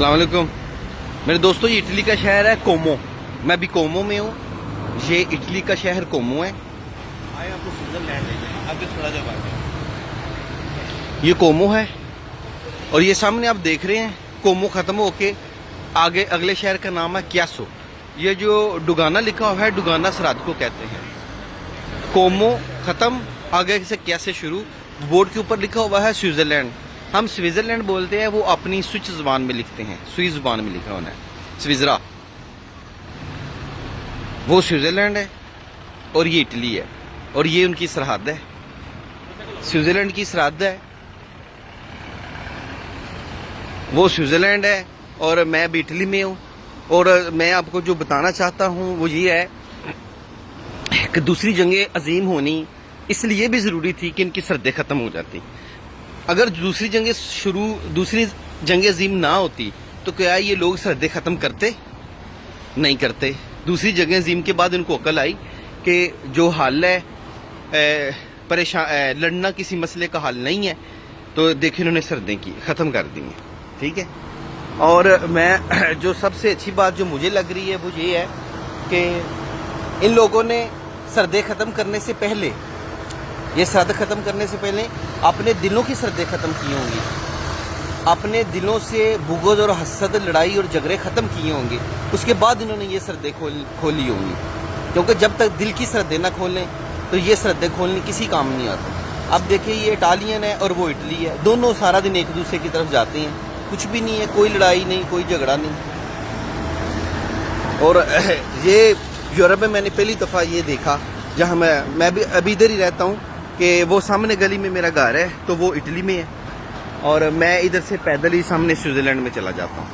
अस्सलाम वालेकुम मेरे दोस्तों, ये इटली का शहर है कोमो। मैं अभी कोमो में हूँ। ये इटली का शहर कोमो है। आए आपको स्विट्जरलैंड ले जाएं, आगे थोड़ा जगह आगे। ये कोमो है और ये सामने आप देख रहे हैं कोमो खत्म होके आगे अगले शहर का नाम है क्यासो। ये जो डुगाना लिखा हुआ है, डुगाना सराद को कहते हैं। कोमो खत्म, आगे से क्यासे शुरू। बोर्ड के ऊपर लिखा हुआ है स्विट्जरलैंड। हम स्विट्जरलैंड बोलते हैं, वो अपनी स्विच जुबान में लिखते हैं। स्विस जुबान में लिखा होना है स्विजरा। वो स्विट्जरलैंड है और ये इटली है और ये उनकी सरहद है। स्विट्जरलैंड की सरहद है, वो स्विट्जरलैंड है और मैं भी इटली में हूँ। और मैं आपको जो बताना चाहता हूँ वो ये है कि दूसरी जंग अजीम होनी इसलिए भी ज़रूरी थी कि इनकी सरहदें ख़त्म हो जाती। अगर दूसरी जंग अजीम ना होती तो क्या ये लोग सरहदें ख़त्म करते? नहीं करते। दूसरी जंग अजीम के बाद इनको अकल आई कि जो हल है परेशान लड़ना किसी मसले का हल नहीं है, तो देखिए इन्होंने सरहदें की ख़त्म कर दी हैं। ठीक है। और मैं जो सबसे अच्छी बात जो मुझे लग रही है वो ये है कि इन लोगों ने सरहदें ख़त्म करने से पहले, ये सरहद ख़त्म करने से पहले अपने दिलों की सरहदें ख़त्म की होंगी। अपने दिलों से बुग़्ज़ और हसद, लड़ाई और झगड़े ख़त्म किए होंगे। उसके बाद इन्होंने ये सरहदें खोली होंगी, क्योंकि जब तक दिल की सरहदें ना खोलें तो ये सरहदें खोलने किसी काम नहीं आती। अब देखिए, ये इटालियन है और वो इटली है। दोनों सारा दिन एक दूसरे की तरफ जाते हैं, कुछ भी नहीं है, कोई लड़ाई नहीं, कोई झगड़ा नहीं। और ये यूरोप में मैंने पहली दफ़ा ये देखा, जहाँ मैं भी अभी इधर ही रहता हूँ, कि वो सामने गली में मेरा घर है तो वो इटली में है और मैं इधर से पैदल ही सामने स्विट्जरलैंड में चला जाता हूँ।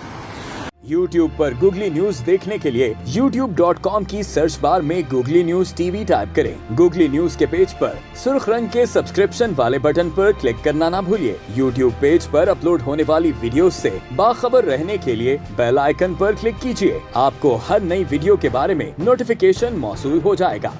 YouTube पर गूगली न्यूज देखने के लिए youtube.com की सर्च बार में गूगली न्यूज टीवी टाइप करें। गूगली न्यूज के पेज पर सुर्ख रंग के सब्सक्रिप्शन वाले बटन पर क्लिक करना ना भूलिए। YouTube पेज पर अपलोड होने वाली वीडियो से बाखबर रहने के लिए बेल आइकन पर क्लिक कीजिए। आपको हर नई वीडियो के बारे में नोटिफिकेशन मौसूल हो जाएगा।